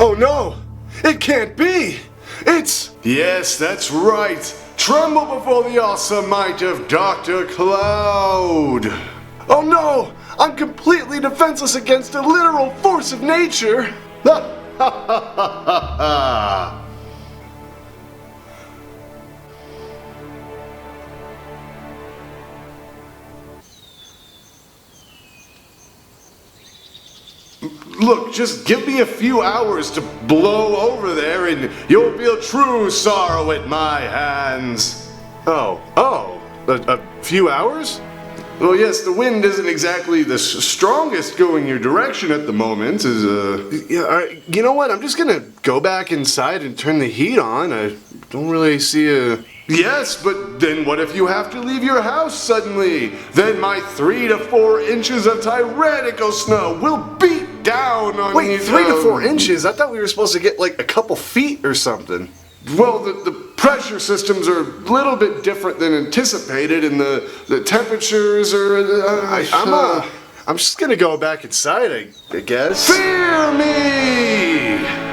Oh no! It can't be! It's... Yes, that's right. Tremble before the awesome might of Dr. Cloud. Oh no! I'm completely defenseless against a literal force of nature! Ha ha ha ha ha! Look, just give me a few hours to blow over there and you'll feel true sorrow at my hands. Oh, a few hours? Well, yes, the wind isn't exactly the strongest going your direction at the moment. Yeah, you know what? I'm just gonna go back inside and turn the heat on. I don't really see a... Yes, but then what if you have to leave your house suddenly? Then my 3 to 4 inches of tyrannical snow will beat down on you. Wait, 3 to 4 inches? I thought we were supposed to get like a couple feet or something. Well, the pressure systems are a little bit different than anticipated, and the temperatures are... I'm just gonna go back inside, I guess. Fear me!